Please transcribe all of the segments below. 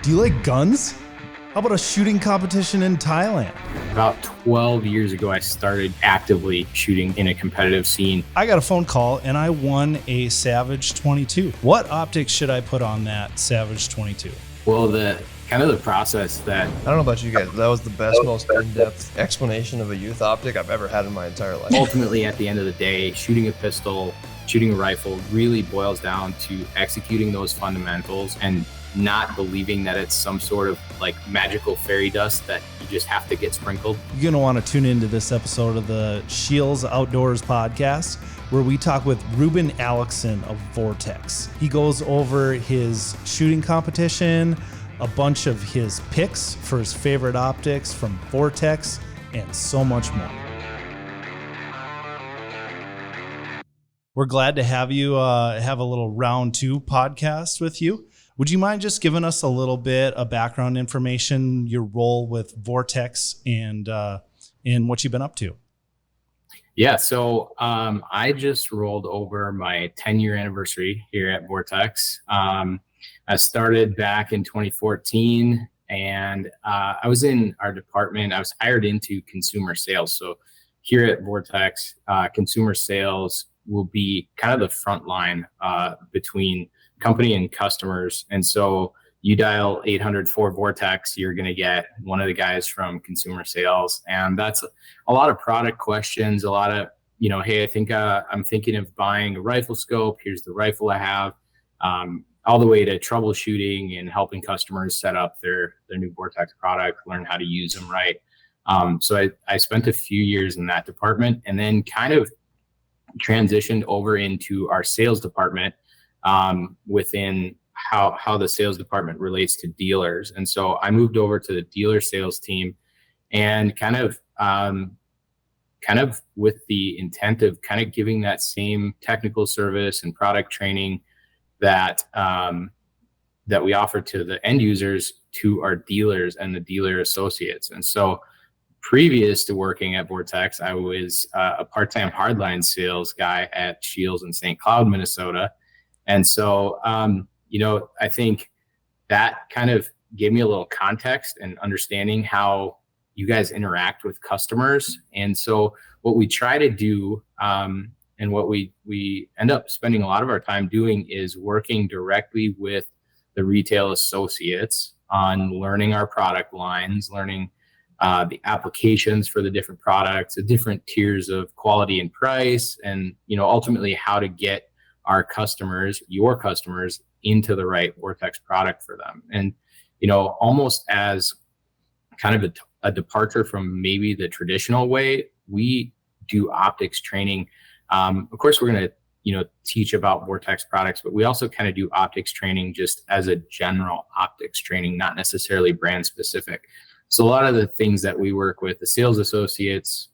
Do you like guns? How about a shooting competition in Thailand? About 12 years ago, I started actively shooting in a competitive scene. I got a phone call and I won a Savage 22. What optics should I put on that Savage 22? Well, the process that... I don't know about you guys, that was the best, most in-depth explanation of a youth optic I've ever had in my entire life. Ultimately, at the end of the day, shooting a pistol, shooting a rifle really boils down to executing those fundamentals and not believing that it's some sort of like magical fairy dust that you just have to get sprinkled. You're going to want to tune into this episode of the SCHEELS Outdoor Podcast, where we talk with Reuben Aleckson of Vortex. He goes over his shooting competition, a bunch of his picks for his favorite optics from Vortex, and so much more. We're glad to have you have a little round two podcast with you. Would you mind just giving us a little bit of background information, your role with Vortex and what you've been up to? Yeah, so I just rolled over my 10-year anniversary here at Vortex. I started back in 2014, and I was in our department. I was hired into consumer sales. So here at Vortex, consumer sales will be kind of the front line between company and customers. And so you dial 804 Vortex, you're going to get one of the guys from consumer sales. And that's a lot of product questions, a lot of, hey, I think I'm thinking of buying a rifle scope. Here's the rifle I have, all the way to troubleshooting and helping customers set up their new Vortex product, learn how to use them right. So I spent a few years in that department and then kind of transitioned over into our sales department within how the sales department relates to dealers. And so I moved over to the dealer sales team and kind of with the intent of kind of giving that same technical service and product training that we offer to the end users to our dealers and the dealer associates. And so previous to working at Vortex, I was a part-time hardline sales guy at SCHEELS in St. Cloud, Minnesota. And so, I think that kind of gave me a little context and understanding how you guys interact with customers. And so what we try to do, and what we end up spending a lot of our time doing is working directly with the retail associates on learning our product lines, learning the applications for the different products, the different tiers of quality and price, and, ultimately how to get our customers, your customers, into the right Vortex product for them. And, almost as kind of a departure from maybe the traditional way, we do optics training. Of course, we're going to, teach about Vortex products, but we also kind of do optics training just as a general optics training, not necessarily brand specific. So a lot of the things that we work with the sales associates,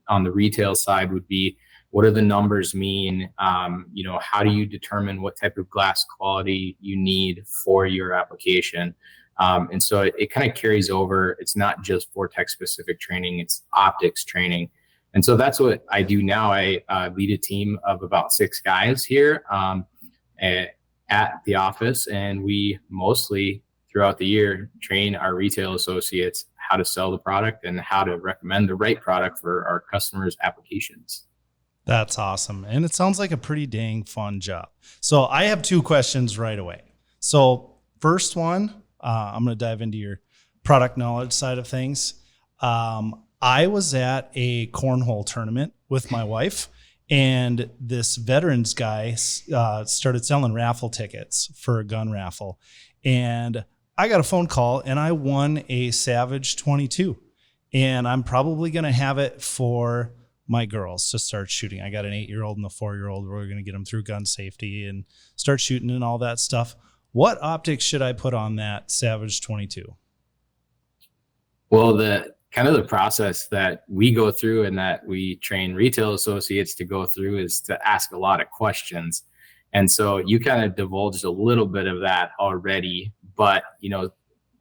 on the retail side would be, what do the numbers mean? How do you determine what type of glass quality you need for your application? And so it kind of carries over. It's not just Vortex specific training, it's optics training. And so that's what I do now. I lead a team of about 6 guys here at the office, and we mostly throughout the year train our retail associates how to sell the product and how to recommend the right product for our customers' applications. That's awesome. And it sounds like a pretty dang fun job. So I have 2 questions right away. So first one, I'm going to dive into your product knowledge side of things. I was at a cornhole tournament with my wife, and this veterans guy started selling raffle tickets for a gun raffle. And I got a phone call and I won a Savage 22. And I'm probably going to have it for my girls to start shooting. I got an 8-year-old and a 4-year-old. We're going to get them through gun safety and start shooting and all that stuff. What optics should I put on that Savage 22? Well, the process that we go through and that we train retail associates to go through is to ask a lot of questions. And so you kind of divulged a little bit of that already, but,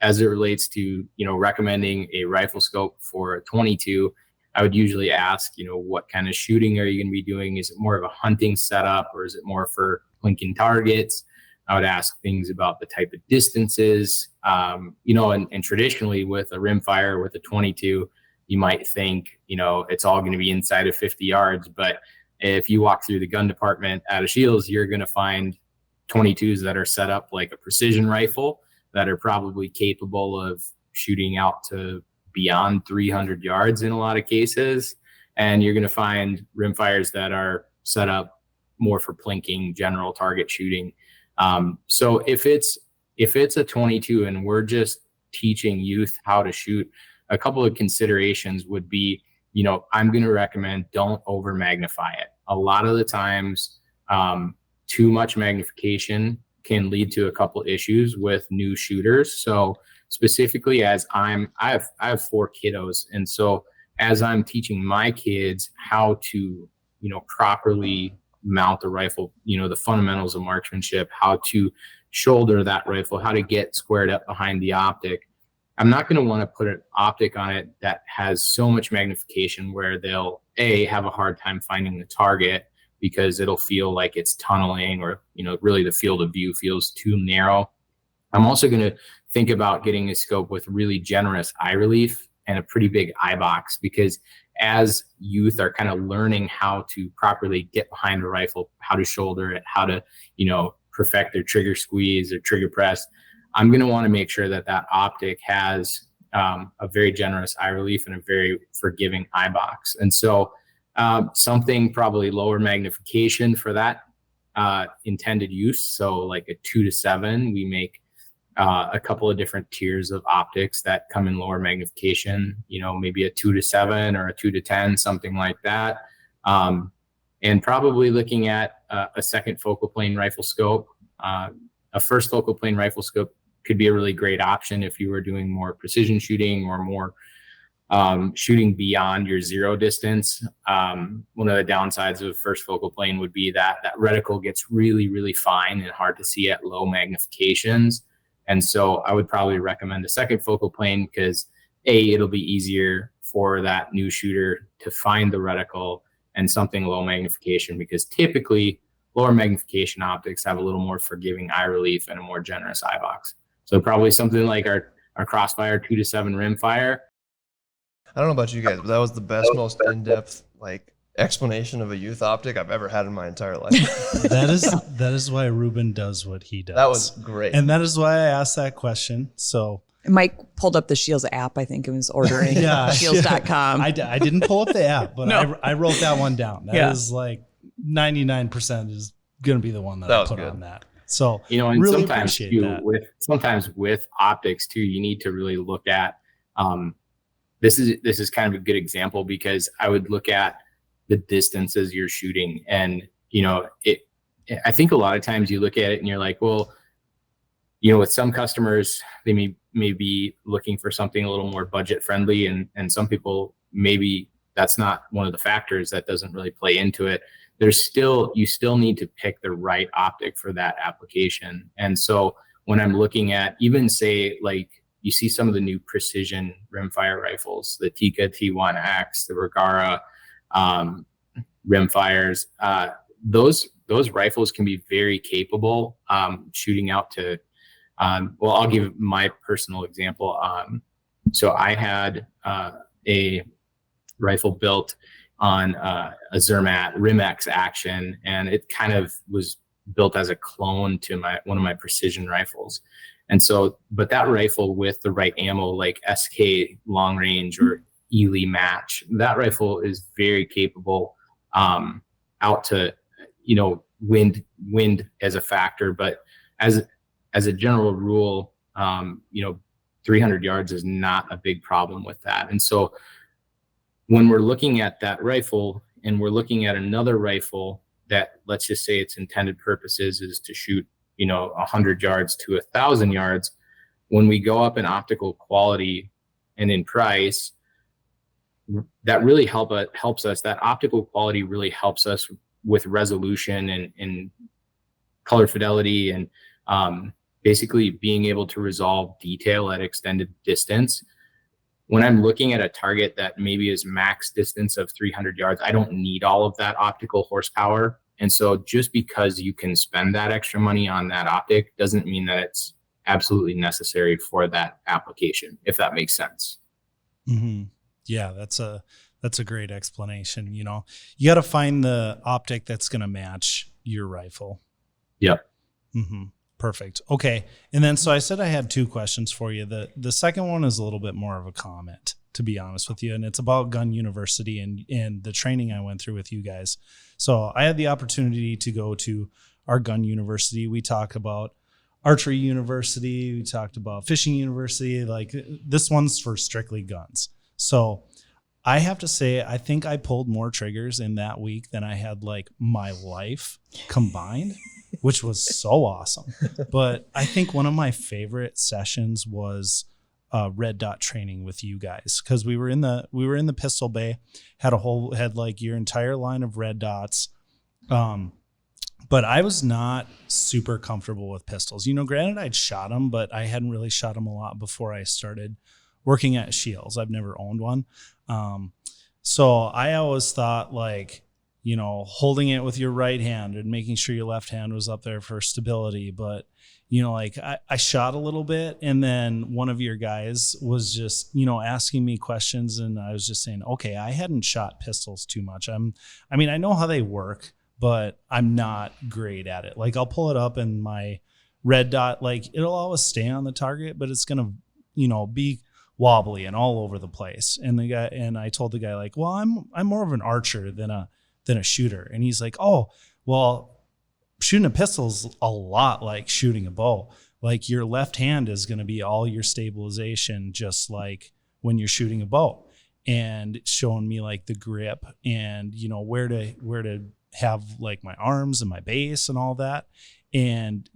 as it relates to, recommending a rifle scope for a 22, I would usually ask, what kind of shooting are you going to be doing? Is it more of a hunting setup, or is it more for plinking targets? I would ask things about the type of distances, and traditionally with a rimfire with a 22, you might think, it's all going to be inside of 50 yards. But if you walk through the gun department at a SCHEELS, you're going to find 22s that are set up like a precision rifle that are probably capable of shooting out to beyond 300 yards in a lot of cases. And you're going to find rimfires that are set up more for plinking, general target shooting. So if it's a 22 and we're just teaching youth how to shoot, a couple of considerations would be, I'm going to recommend don't over magnify it. A lot of the times, too much magnification can lead to a couple issues with new shooters. So specifically I have 4 kiddos. And so as I'm teaching my kids how to, properly mount the rifle, the fundamentals of marksmanship, how to shoulder that rifle, how to get squared up behind the optic, I'm not going to want to put an optic on it that has so much magnification where they'll have a hard time finding the target because it'll feel like it's tunneling or, really the field of view feels too narrow. I'm also going to think about getting a scope with really generous eye relief and a pretty big eye box, because as youth are kind of learning how to properly get behind a rifle, how to shoulder it, how to, perfect their trigger squeeze or trigger press, I'm going to want to make sure that optic has a very generous eye relief and a very forgiving eye box. And so something probably lower magnification for that intended use. So like a 2-7, we make a couple of different tiers of optics that come in lower magnification, maybe a 2-7 or a 2-10, something like that. And probably looking at a second focal plane rifle scope. A first focal plane rifle scope could be a really great option if you were doing more precision shooting or more shooting beyond your zero distance. One of the downsides of first focal plane would be that reticle gets really, really fine and hard to see at low magnifications. And so I would probably recommend a second focal plane because it'll be easier for that new shooter to find the reticle and something low magnification, because typically lower magnification optics have a little more forgiving eye relief and a more generous eye box. So probably something like our Crossfire 2-7 rimfire. I don't know about you guys, but that was the best, most in-depth explanation of a youth optic I've ever had in my entire life. that is why Reuben does what he does. That was great. And that is why I asked that question. So Mike pulled up the SCHEELS app, I think, and was ordering SCHEELS.com. I didn't pull up the app, but no. I wrote that one down. That is like 99% is going to be the one that I put on that. So, and really sometimes sometimes with optics too, you need to really look at, this is kind of a good example, because I would look at the distances you're shooting. And, I think a lot of times you look at it and you're like, well, with some customers, they may be looking for something a little more budget friendly. And some people, maybe that's not one of the factors that doesn't really play into it. You still need to pick the right optic for that application. And so when I'm looking at even say, like you see some of the new precision rimfire rifles, the Tikka T1X, the Regara rimfires, those rifles can be very capable shooting out to, I'll give my personal example. So I had a rifle built on a Zermatt Rim-X action, and it kind of was built as a clone to one of my precision rifles. And so, but that rifle with the right ammo, like SK long range or Ely match, that rifle is very capable out to, wind as a factor. But as a general rule, 300 yards is not a big problem with that. And so when we're looking at that rifle and we're looking at another rifle that, let's just say its intended purposes is to shoot, 100 yards to 1,000 yards, when we go up in optical quality and in price, that really helps us. That optical quality really helps us with resolution and color fidelity and basically being able to resolve detail at extended distance. When I'm looking at a target that maybe is max distance of 300 yards, I don't need all of that optical horsepower. And so just because you can spend that extra money on that optic doesn't mean that it's absolutely necessary for that application, if that makes sense. Mm-hmm. Yeah, that's a great explanation. You know, you got to find the optic that's going to match your rifle. Yep. Mm-hmm. Perfect. Okay. And then, so I said I had 2 questions for you. The second one is a little bit more of a comment, to be honest with you. And it's about Gun University and the training I went through with you guys. So I had the opportunity to go to our Gun University. We talked about Archery University. We talked about Fishing University. Like, this one's for strictly guns. So I have to say, I think I pulled more triggers in that week than I had like my life combined, which was so awesome. But I think one of my favorite sessions was red dot training with you guys, because we were in the pistol bay, had like your entire line of red dots. But I was not super comfortable with pistols. You know, granted, I'd shot them, but I hadn't really shot them a lot before I started working at SCHEELS. I've never owned one. So I always thought, like, you know, holding it with your right hand and making sure your left hand was up there for stability. But, you know, like I shot a little bit, and then one of your guys was just, you know, asking me questions, and I was just saying, okay, I hadn't shot pistols too much. I mean, I know how they work, but I'm not great at it. Like, I'll pull it up and my red dot, like, it'll always stay on the target, but it's going to, you know, be wobbly and all over the place. And I told the guy, like, well, I'm more of an archer than a shooter. And he's like, oh, well, shooting a pistol is a lot like shooting a bow. Like, your left hand is going to be all your stabilization, just like when you're shooting a bow, and showing me like the grip and, you know, where to have like my arms and my base and all that. And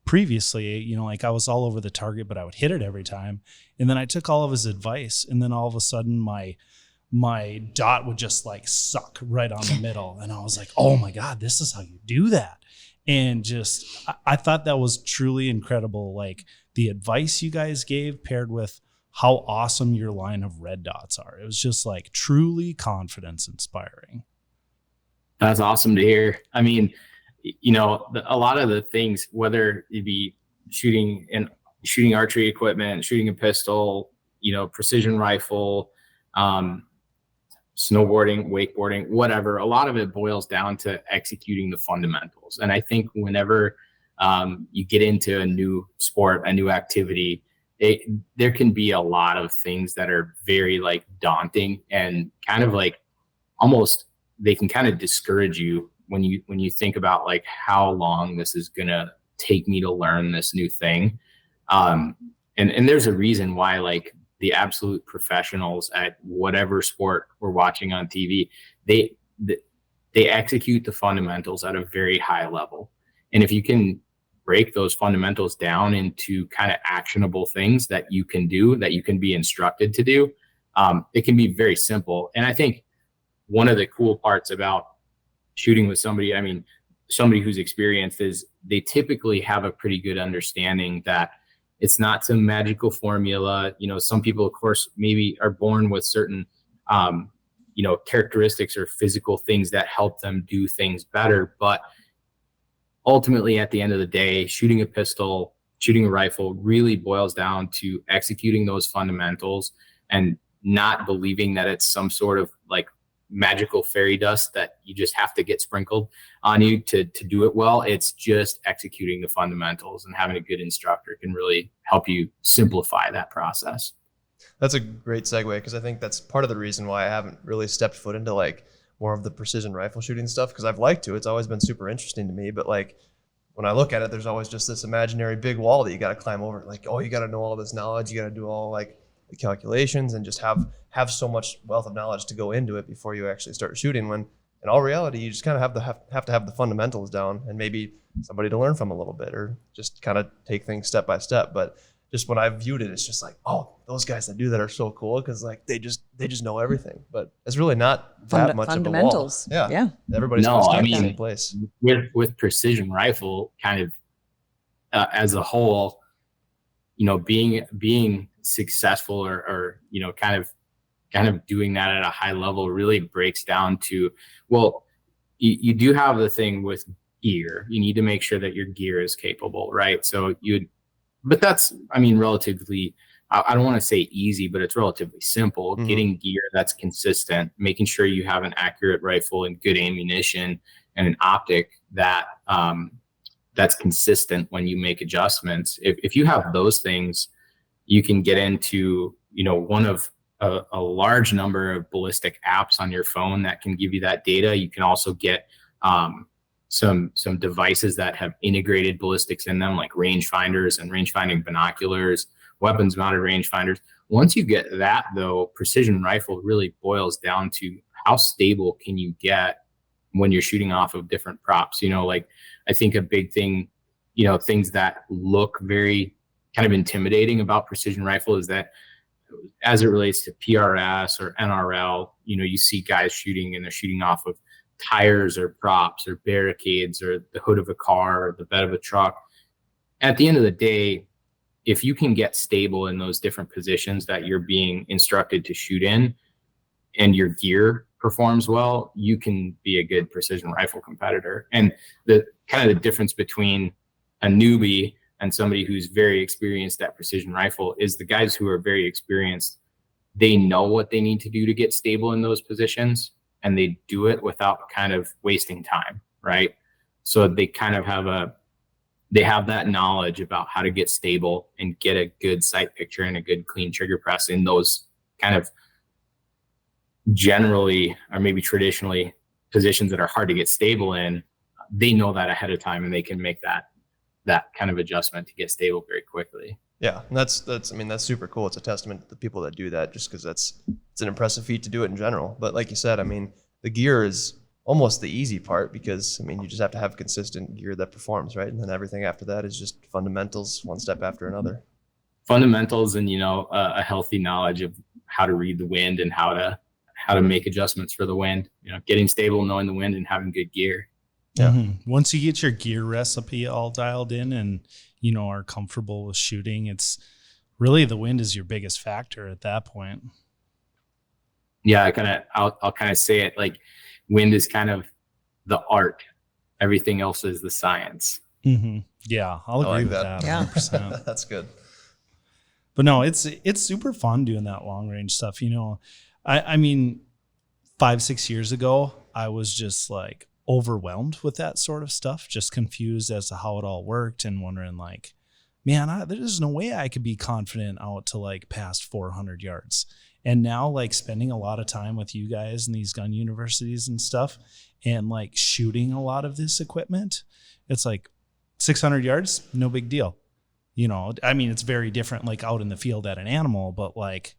previously, you know, like, I was all over the target, but I would hit it every time. And then I took all of his advice, and then all of a sudden my dot would just like suck right on the middle. And I was like, oh my God, this is how you do that. And just, I thought that was truly incredible. Like, the advice you guys gave paired with how awesome your line of red dots are. It was just like truly confidence inspiring. That's awesome to hear. I mean, you know, a lot of the things, whether it be shooting archery equipment, shooting a pistol, you know, precision rifle, snowboarding, wakeboarding, whatever, a lot of it boils down to executing the fundamentals. And I think whenever you get into a new sport, a new activity, there can be a lot of things that are very like daunting and kind of like almost, they can kind of discourage you when you think about like how long this is going to take me to learn this new thing. And there's a reason why, like, the absolute professionals at whatever sport we're watching on TV, they execute the fundamentals at a very high level. And if you can break those fundamentals down into kind of actionable things that you can do, that you can be instructed to do, it can be very simple. And I think one of the cool parts about shooting with somebody, I mean, somebody who's experienced, is they typically have a pretty good understanding that it's not some magical formula. You know, some people, of course, maybe are born with certain, you know, characteristics or physical things that help them do things better. But ultimately, at the end of the day, shooting a pistol, shooting a rifle really boils down to executing those fundamentals and not believing that it's some sort of like magical fairy dust that you just have to get sprinkled on you to do it well. It's just executing the fundamentals, and having a good instructor can really help you simplify that process. That's a great segue, because I think that's part of the reason why I haven't really stepped foot into like more of the precision rifle shooting stuff, because I've liked to. It's always been super interesting to me, but like when I look at it, there's always just this imaginary big wall that you got to climb over. Like, oh, you got to know all this knowledge, you got to do all like the calculations, and just have so much wealth of knowledge to go into it before you actually start shooting, when in all reality you just kind of have to have the fundamentals down, and maybe somebody to learn from a little bit, or just kind of take things step by step. But just when I viewed it, it's just like, oh, those guys that do that are so cool, because like they just know everything. But it's really not that much fundamentals. Of a wall. Yeah. Everybody's supposed to be in the same place. With precision rifle, kind of as a whole, you know, being successful or you know, kind of doing that at a high level really breaks down to, well, you do have the thing with gear. You need to make sure that your gear is capable, right? So but that's, I mean, relatively, I don't want to say easy, but it's relatively simple. Mm-hmm. Getting gear that's consistent, making sure you have an accurate rifle and good ammunition and an optic that that's consistent when you make adjustments. If you have those things, you can get into, one of a large number of ballistic apps on your phone that can give you that data. You can also get some devices that have integrated ballistics in them, like rangefinders and range-finding binoculars, weapons-mounted rangefinders. Once you get that, though, precision rifle really boils down to how stable can you get when you're shooting off of different props. Like I think a big thing, things that look very kind of intimidating about precision rifle is that as it relates to PRS or NRL, you see guys shooting and they're shooting off of tires or props or barricades or the hood of a car or the bed of a truck. At the end of the day, if you can get stable in those different positions that you're being instructed to shoot in and your gear performs well, you can be a good precision rifle competitor. And the kind of the difference between a newbie and somebody who's very experienced at precision rifle is the guys who are very experienced, they know what they need to do to get stable in those positions, and they do it without kind of wasting time, right? So they kind of they have that knowledge about how to get stable and get a good sight picture and a good clean trigger press in those kind of generally or maybe traditionally positions that are hard to get stable in. They know that ahead of time, and they can make that kind of adjustment to get stable very quickly. Yeah, and that's super cool. It's a testament to the people that do that, just because it's an impressive feat to do it in general. But like you said, I mean, the gear is almost the easy part, because you just have to have consistent gear that performs, right? And then everything after that is just fundamentals, one step after another. Fundamentals and a healthy knowledge of how to read the wind and how to make adjustments for the wind. Getting stable, knowing the wind, and having good gear. Yeah. Mm-hmm. Once you get your gear recipe all dialed in and are comfortable with shooting, it's really the wind is your biggest factor at that point. Yeah, I'll kind of say it like wind is kind of the art. Everything else is the science. Mm-hmm. Yeah, I'll agree with that. 100%. That's good. But no, it's super fun doing that long range stuff. I mean, 5-6 years ago, I was just like overwhelmed with that sort of stuff, just confused as to how it all worked and wondering like, man, there's no way I could be confident out to like past 400 yards. And now like spending a lot of time with you guys in these gun universities and stuff and like shooting a lot of this equipment, it's like 600 yards, no big deal. It's very different like out in the field at an animal, but like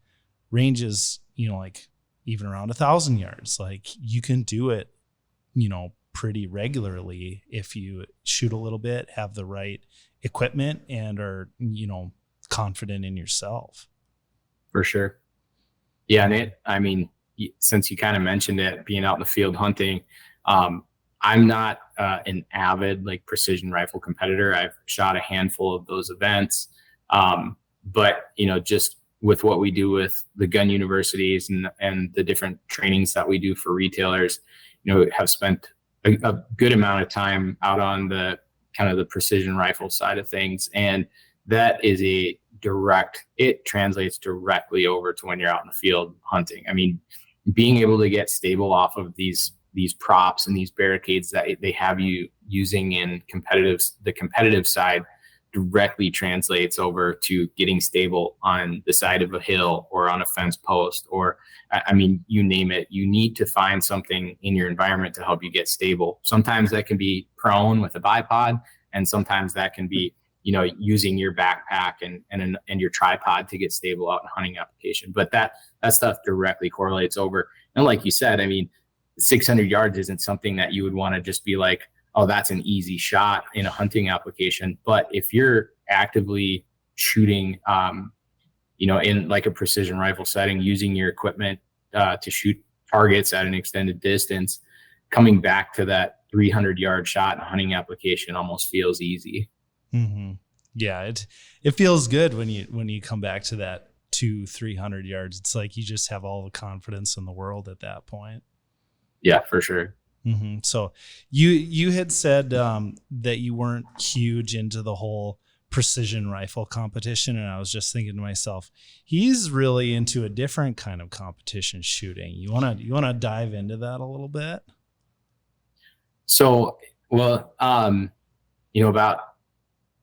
ranges, like even around 1,000 yards, like you can do it, pretty regularly if you shoot a little bit, have the right equipment, and are, confident in yourself. For sure. Yeah. And since you kind of mentioned it, being out in the field hunting, I'm not an avid like precision rifle competitor. I've shot a handful of those events. But just with what we do with the gun universities and the different trainings that we do for retailers, have spent a good amount of time out on the kind of the precision rifle side of things. And that is it translates directly over to when you're out in the field hunting. I mean, being able to get stable off of these props and these barricades that they have you using in the competitive side directly translates over to getting stable on the side of a hill or on a fence post, or you name it. You need to find something in your environment to help you get stable. Sometimes that can be prone with a bipod, and sometimes that can be using your backpack and your tripod to get stable out in a hunting application. But that stuff directly correlates over. And like you said, 600 yards isn't something that you would want to just be like, oh, that's an easy shot in a hunting application. But if you're actively shooting, in like a precision rifle setting, using your equipment to shoot targets at an extended distance, coming back to that 300-yard shot in a hunting application almost feels easy. Mm-hmm. Yeah, it feels good when you come back to that 200-300 yards. It's like you just have all the confidence in the world at that point. Yeah, for sure. So you had said that you weren't huge into the whole precision rifle competition, and I was just thinking to myself, he's really into a different kind of competition shooting. You wanna dive into that a little bit? So, well,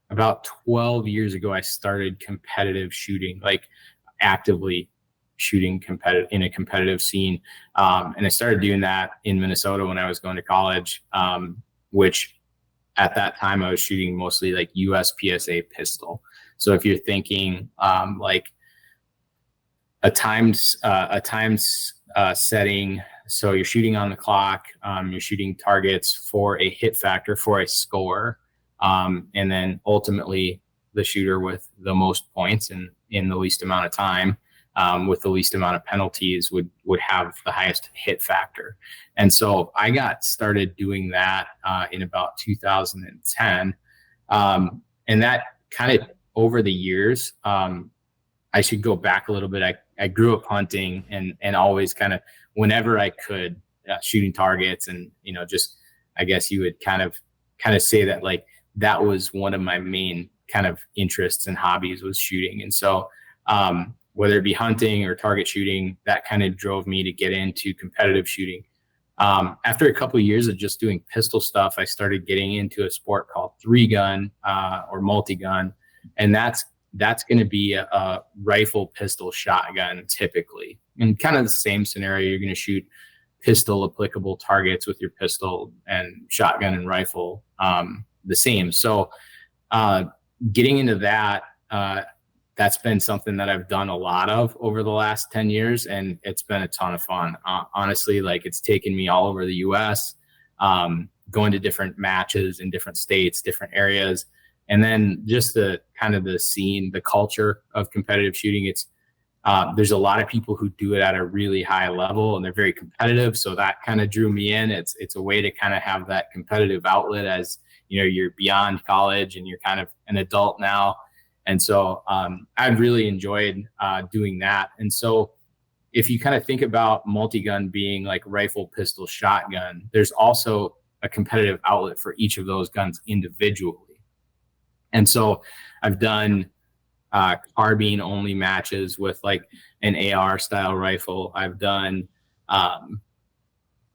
about 12 years ago, I started competitive shooting, like actively shooting in a competitive scene. And I started doing that in Minnesota when I was going to college, which at that time I was shooting mostly like USPSA pistol. So if you're thinking like a times setting, so you're shooting on the clock, you're shooting targets for a hit factor, for a score, and then ultimately the shooter with the most points in the least amount of time, with the least amount of penalties would have the highest hit factor. And so I got started doing that in about 2010. And that kind of over the years, I should go back a little bit. I grew up hunting and always kind of, whenever I could, shooting targets, and just, I guess you would kind of say that like that was one of my main kind of interests and hobbies, was shooting. And so whether it be hunting or target shooting, that kind of drove me to get into competitive shooting. After a couple of years of just doing pistol stuff, I started getting into a sport called 3-gun or multi-gun, and that's going to be a rifle, pistol, shotgun typically, and kind of the same scenario. You're going to shoot pistol applicable targets with your pistol, and shotgun and rifle the same. So getting into that, that's been something that I've done a lot of over the last 10 years, and it's been a ton of fun. Honestly, like, it's taken me all over the US, going to different matches in different states, different areas. And then just the kind of the scene, the culture of competitive shooting. It's there's a lot of people who do it at a really high level, and they're very competitive. So that kind of drew me in. It's a way to kind of have that competitive outlet as, you're beyond college and you're kind of an adult now. And so I've really enjoyed doing that. And so if you kind of think about multi-gun being like rifle, pistol, shotgun, there's also a competitive outlet for each of those guns individually. And so I've done carbine only matches with like an AR style rifle. I've done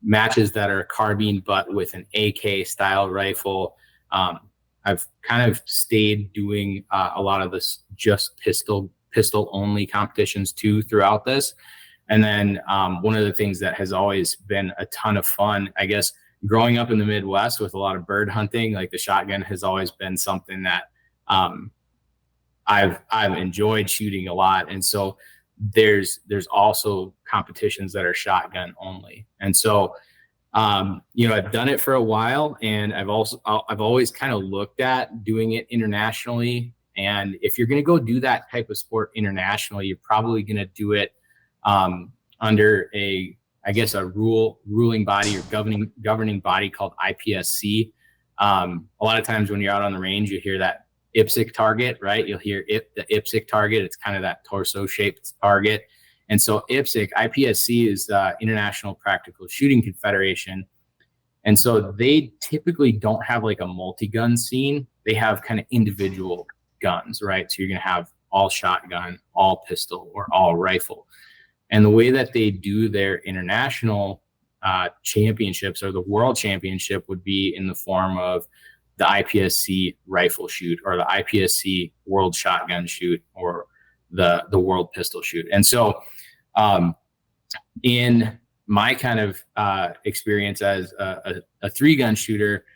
matches that are carbine but with an AK style rifle. I've kind of stayed doing a lot of this just pistol only competitions too throughout this. And then one of the things that has always been a ton of fun, I guess, growing up in the Midwest with a lot of bird hunting, like the shotgun has always been something that I've enjoyed shooting a lot. And so there's also competitions that are shotgun only. And so I've done it for a while, and I've always kind of looked at doing it internationally. And if you're going to go do that type of sport internationally, you're probably going to do it under a ruling body or governing body called IPSC. A lot of times when you're out on the range, you hear that IPSC target, right? You'll hear the IPSC target. It's kind of that torso shaped target. And so IPSC is the International Practical Shooting Confederation. And so they typically don't have like a multi-gun scene. They have kind of individual guns, right? So you're going to have all shotgun, all pistol, or all rifle. And the way that they do their international championships, or the world championship, would be in the form of the IPSC rifle shoot, or the IPSC world shotgun shoot, or the world pistol shoot. And so in my kind of experience as a 3-gun shooter,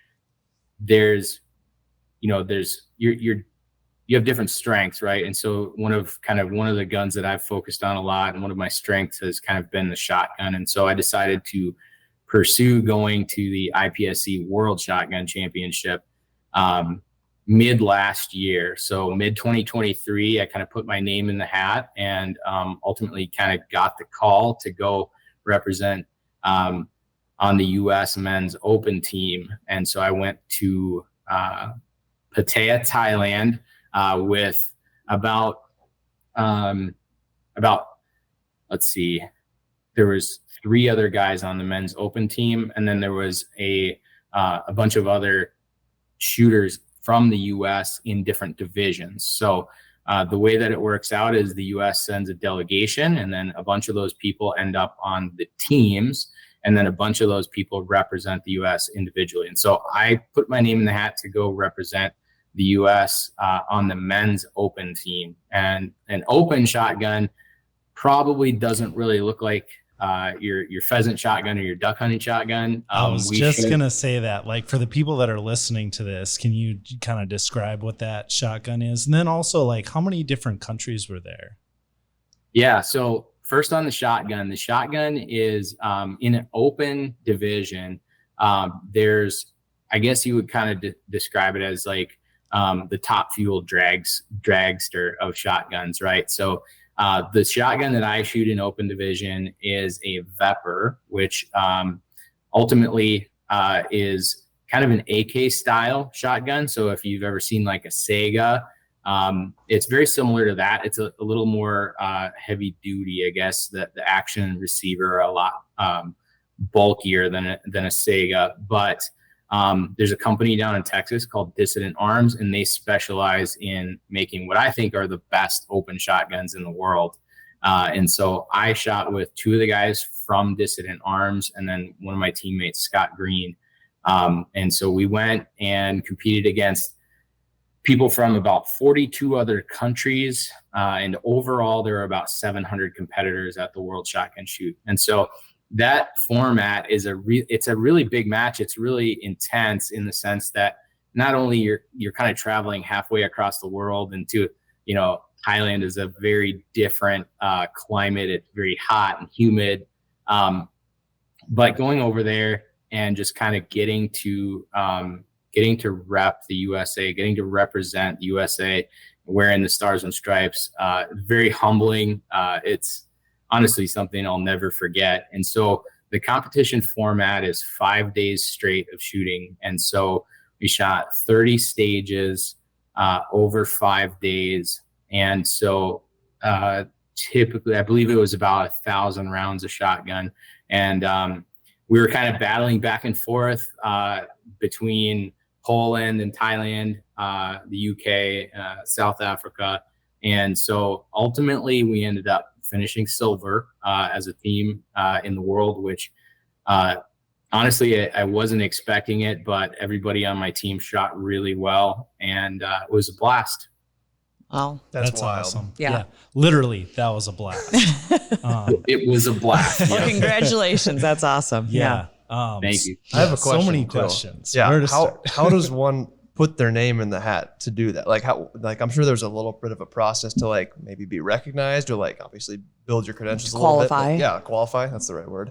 you have different strengths, right? And so one of the guns that I've focused on a lot, and one of my strengths has kind of been the shotgun. And so I decided to pursue going to the IPSC World Shotgun Championship mid last year. So mid 2023, I kind of put my name in the hat, and ultimately kind of got the call to go represent on the US men's open team. And so I went to Pattaya, Thailand, with about there was 3 other guys on the men's open team, and then there was a bunch of other shooters from the U.S. in different divisions. So the way that it works out is the U.S. sends a delegation, and then a bunch of those people end up on the teams, and then a bunch of those people represent the U.S. individually. And so I put my name in the hat to go represent the U.S. On the men's open team. And an open shotgun probably doesn't really look like your pheasant shotgun or your duck hunting shotgun. I was just going to say that, like, for the people that are listening to this, can you kind of describe what that shotgun is? And then also, like, how many different countries were there? Yeah. So first on the shotgun is in an open division. There's, I guess you would kind of describe it as like the top fuel dragster of shotguns, right? So the shotgun that I shoot in open division is a Vepr, which ultimately is kind of an AK style shotgun. So if you've ever seen like a Sega, it's very similar to that. It's a little more heavy duty, I guess. The action and receiver are a lot bulkier than a Sega. But there's a company down in Texas called Dissident Arms, and they specialize in making what I think are the best open shotguns in the world. And so I shot with 2 of the guys from Dissident Arms, and then one of my teammates, Scott Green. And so we went and competed against people from about 42 other countries. And overall, there were about 700 competitors at the World Shotgun Shoot. And so that format is it's a really big match. It's really intense in the sense that not only you're kind of traveling halfway across the world into, Thailand is a very different climate. It's very hot and humid. But going over there and just kind of getting to rep the USA, getting to represent the USA, wearing the stars and stripes, very humbling. It's honestly something I'll never forget. And so the competition format is 5 days straight of shooting. And so we shot 30 stages over 5 days. And so typically, I believe it was about 1,000 rounds of shotgun. And we were kind of battling back and forth between Poland and Thailand, the UK, South Africa. And so ultimately we ended up finishing silver as a team in the world, which honestly, I wasn't expecting it, but everybody on my team shot really well, and it was a blast. Wow. That's wild. Awesome. Yeah. Literally, that was a blast. It was a blast. Well, congratulations. That's awesome. Yeah. Thank you. I have a question. So many too. questions. Yeah. How does one put their name in the hat to do that? Like I'm sure there's a little bit of a process to like maybe be recognized or like obviously build your credentials a little bit. Qualify. Qualify. That's the right word.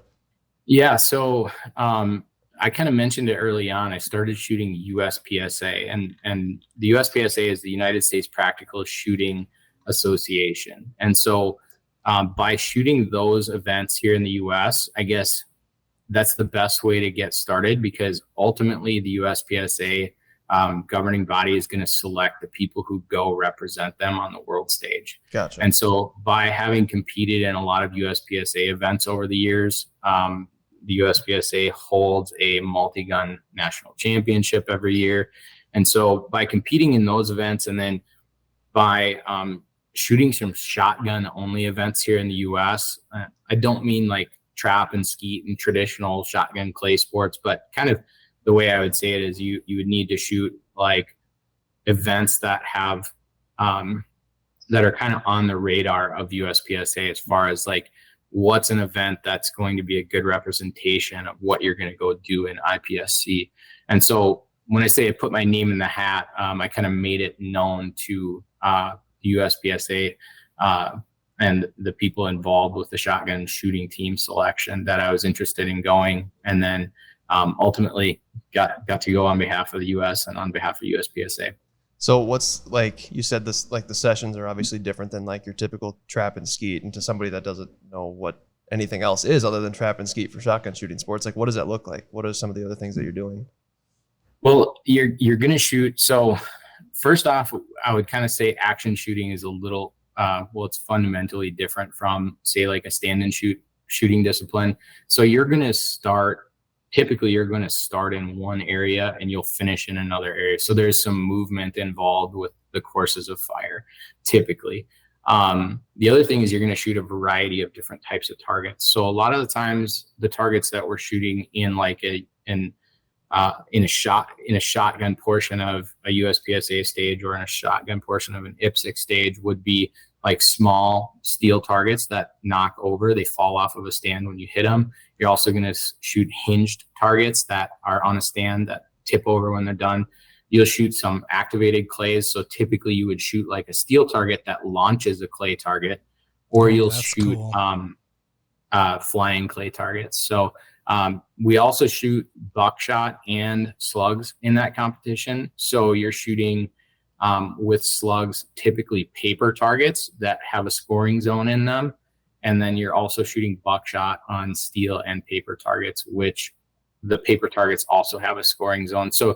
Yeah. So I kind of mentioned it early on. I started shooting USPSA, and the USPSA is the United States Practical Shooting Association. And so by shooting those events here in the US, I guess that's the best way to get started, because ultimately the USPSA governing body is going to select the people who go represent them on the world stage. Gotcha. And so by having competed in a lot of USPSA events over the years, the USPSA holds a multi-gun national championship every year. And so by competing in those events, and then by shooting some shotgun only events here in the US, I don't mean like trap and skeet and traditional shotgun clay sports, but kind of the way I would say it is you would need to shoot like events that have that are kind of on the radar of USPSA as far as like what's an event that's going to be a good representation of what you're going to go do in IPSC. And so when I say I put my name in the hat, I kind of made it known to the USPSA and the people involved with the shotgun shooting team selection that I was interested in going, and then ultimately got to go on behalf of the US and on behalf of USPSA. So what's, like you said, this, like the sessions are obviously different than like your typical trap and skeet, and to somebody that doesn't know what anything else is other than trap and skeet for shotgun shooting sports, like what does that look like? What are some of the other things that you're doing? Well, you're going to shoot. So first off, I would kind of say action shooting is a little, it's fundamentally different from say like a stand and shoot shooting discipline. So typically you're going to start in one area and you'll finish in another area. So there's some movement involved with the courses of fire, typically. The other thing is you're going to shoot a variety of different types of targets. So a lot of the times the targets that we're shooting in like in a shotgun portion of a USPSA stage or in a shotgun portion of an IPSC stage would be like small steel targets that knock over. They fall off of a stand when you hit them. You're also going to shoot hinged targets that are on a stand that tip over when they're done. You'll shoot some activated clays. So typically you would shoot like a steel target that launches a clay target, or you'll shoot flying clay targets. So we also shoot buckshot and slugs in that competition. So you're shooting with slugs, typically paper targets that have a scoring zone in them. And then you're also shooting buckshot on steel and paper targets, which the paper targets also have a scoring zone. So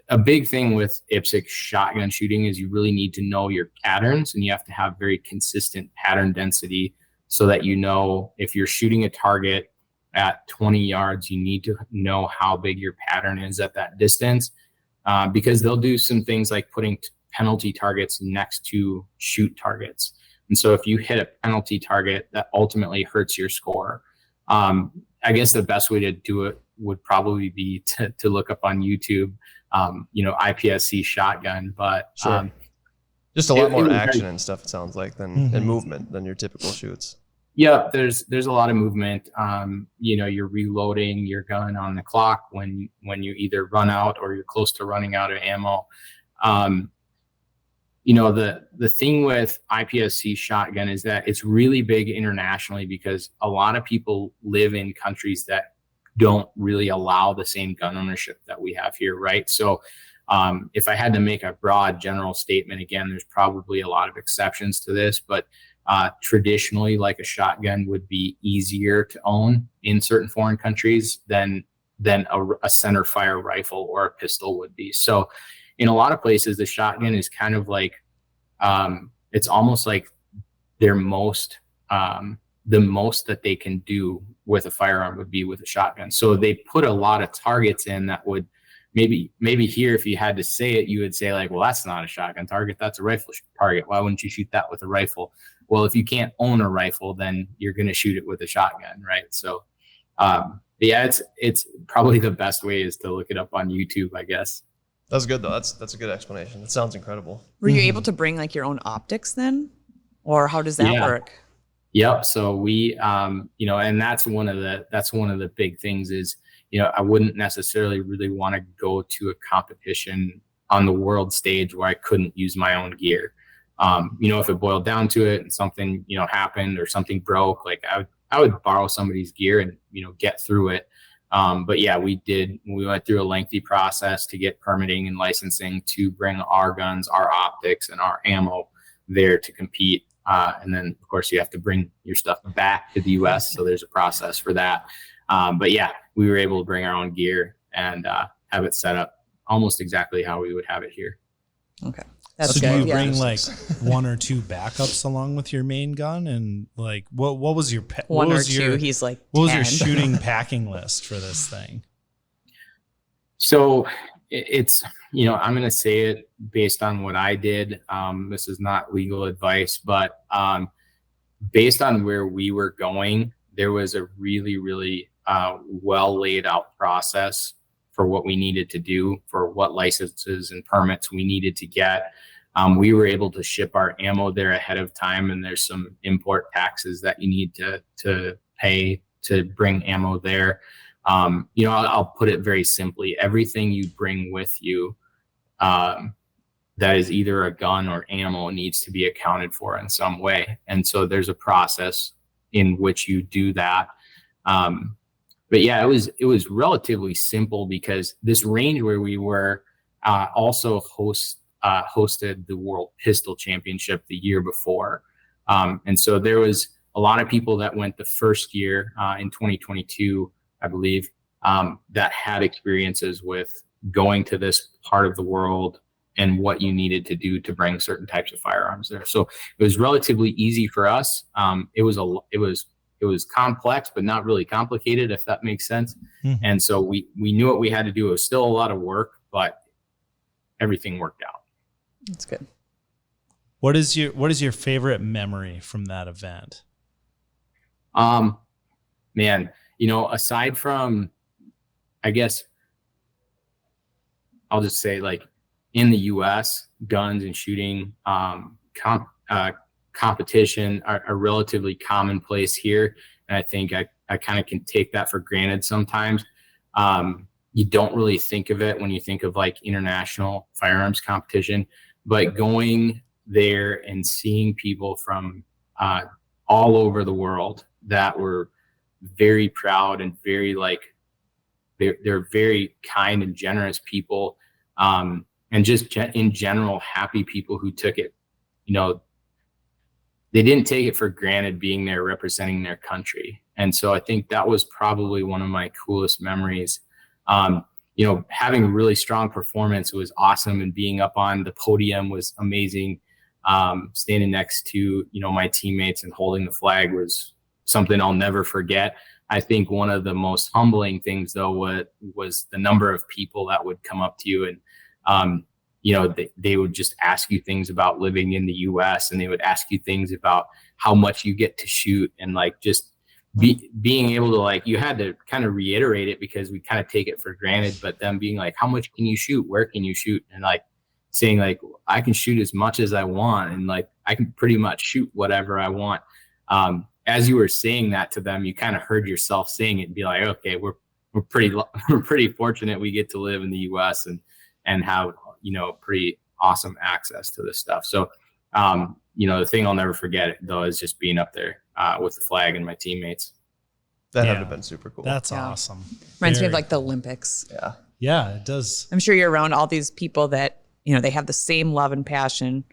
a big thing with IPSC shotgun shooting is you really need to know your patterns, and you have to have very consistent pattern density so that you know if you're shooting a target at 20 yards, you need to know how big your pattern is at that distance, because they'll do some things like putting penalty targets next to shoot targets. And so if you hit a penalty target, that ultimately hurts your score. I guess the best way to do it would probably be to look up on YouTube, IPSC shotgun, but sure. Just a lot more action and stuff, it sounds like, and movement than your typical shoots. Yeah, there's a lot of movement. You're reloading your gun on the clock when you either run out or you're close to running out of ammo. The thing with IPSC shotgun is that it's really big internationally because a lot of people live in countries that don't really allow the same gun ownership that we have here, right? So if I had to make a broad general statement, again, there's probably a lot of exceptions to this, but traditionally, like a shotgun would be easier to own in certain foreign countries than a center fire rifle or a pistol would be. So in a lot of places, the shotgun is kind of like, it's almost like their the most that they can do with a firearm would be with a shotgun. So they put a lot of targets in that would maybe here, if you had to say it, you would say like, well, that's not a shotgun target. That's a rifle target. Why wouldn't you shoot that with a rifle? Well, if you can't own a rifle, then you're going to shoot it with a shotgun. Right. So, it's probably the best way is to look it up on YouTube, I guess. That's good though. That's a good explanation. That sounds incredible. Were you able to bring like your own optics then, or how does that work? Yep. So we, and that's one of the big things is, I wouldn't necessarily really want to go to a competition on the world stage where I couldn't use my own gear. If it boiled down to it and something, happened or something broke, like I would borrow somebody's gear and, get through it. But yeah, we went through a lengthy process to get permitting and licensing to bring our guns, our optics, and our ammo there to compete. And then of course you have to bring your stuff back to the US. So there's a process for that. But yeah, we were able to bring our own gear and have it set up almost exactly how we would have it here. Okay. So do you bring like one or two backups along with your main gun, and like what was your He's like, what 10. Was your shooting packing list for this thing? So it's I'm going to say it based on what I did. This is not legal advice, but based on where we were going, there was a really, really well laid out process for what we needed to do, for what licenses and permits we needed to get. We were able to ship our ammo there ahead of time, and there's some import taxes that you need to pay to bring ammo there. I'll put it very simply. Everything you bring with you that is either a gun or ammo needs to be accounted for in some way. And so there's a process in which you do that. But yeah, it was relatively simple because this range where we were also hosted the World Pistol Championship the year before. And so there was a lot of people that went the first year in 2022, I believe, that had experiences with going to this part of the world and what you needed to do to bring certain types of firearms there. So it was relatively easy for us. It was it was complex, but not really complicated, if that makes sense. Mm-hmm. And so we knew what we had to do. It was still a lot of work, but everything worked out. That's good. What is your favorite memory from that event? Man, you know, aside from, I guess I'll just say, like, in the US, guns and shooting competition are relatively commonplace here. And I think I kind of can take that for granted sometimes. You don't really think of it when you think of like international firearms competition, but going there and seeing people from all over the world that were very proud and very, like, they're very kind and generous people, and just in general happy people who took it, you know, they didn't take it for granted being there representing their country. And so I think that was probably one of my coolest memories. You know, having a really strong performance was awesome, and being up on the podium was amazing. Standing next to, you know, my teammates and holding the flag was something I'll never forget. I think one of the most humbling things, though, was the number of people that would come up to you and, you know, they would just ask you things about living in the US, and they would ask you things about how much you get to shoot, and like just being able to, like, you had to kind of reiterate it because we kind of take it for granted, but them being like, how much can you shoot? Where can you shoot? And like saying like, I can shoot as much as I want. And like, I can pretty much shoot whatever I want. As you were saying that to them, you kind of heard yourself saying it and be like, okay, we're pretty fortunate we get to live in the US and have, you know, pretty awesome access to this stuff. So, you know, the thing I'll never forget, though, is just being up there with the flag and my teammates. That had to have been super cool. That's awesome. Reminds me of like the Olympics. Yeah. Yeah, it does. I'm sure you're around all these people that, you know, they have the same love and passion,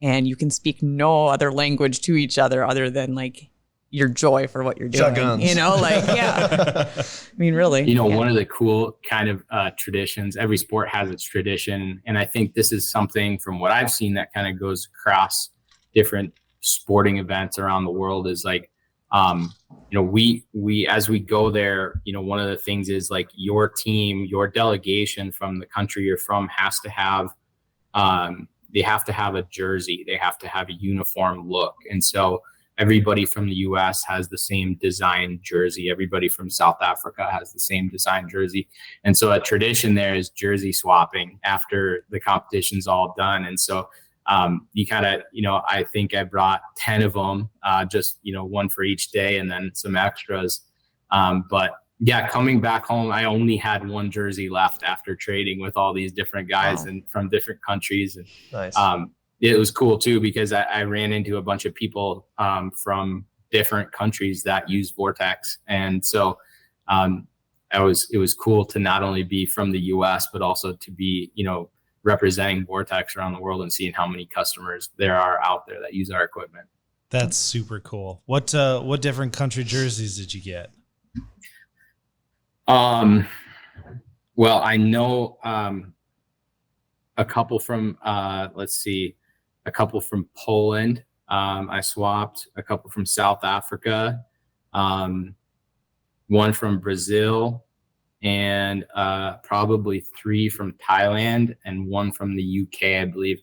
and you can speak no other language to each other than like your joy for what you're doing. Shotguns. You know, like, yeah. I mean, really. You know, one of the cool kind of traditions, every sport has its tradition. And I think this is something from what I've seen that kind of goes across different sporting events around the world, is like, you know, we as we go there, you know, one of the things is like your team, your delegation from the country you're from has to have, they have to have a jersey. They have to have a uniform look. And so everybody from the US has the same design jersey. Everybody from South Africa has the same design jersey. And so a tradition there is jersey swapping after the competition's all done. And so you kind of, you know, I think I brought 10 of them, just, you know, one for each day and then some extras. But yeah, coming back home, I only had one jersey left after trading with all these different guys and from different countries. And Nice. it was cool too, because I ran into a bunch of people from different countries that use Vortex. And so it was cool to not only be from the US, but also to be, you know, representing Vortex around the world and seeing how many customers there are out there that use our equipment. That's super cool. What different country jerseys did you get? Well, I know a couple from a couple from Poland. I swapped a couple from South Africa, one from Brazil, and probably 3 from Thailand and 1 from the UK, I believe.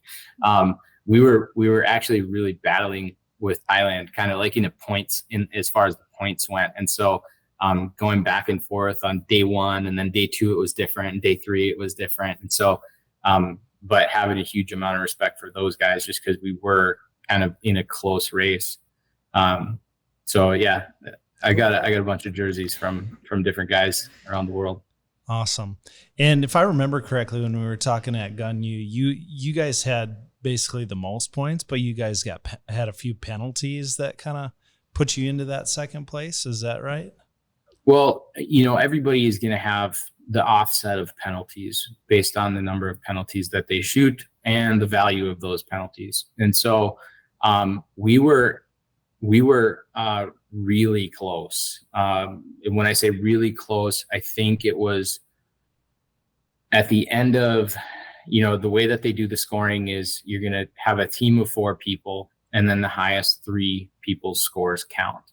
We were actually really battling with Thailand, kind of like in the points as far as the points went. And so going back and forth on day 1, and then day 2 it was different, and day 3 it was different. And so but having a huge amount of respect for those guys just because we were kind of in a close race. So yeah, I got a bunch of jerseys from different guys around the world. Awesome. And if I remember correctly, when we were talking at Gun you guys had basically the most points, but you guys had a few penalties that kind of put you into that second place. Is that right? Well, you know, everybody is going to have the offset of penalties based on the number of penalties that they shoot and the value of those penalties. And so we were really close. When I say really close, I think it was at the end of, you know, the way that they do the scoring is you're going to have a team of 4 people, and then the highest 3 people's scores count.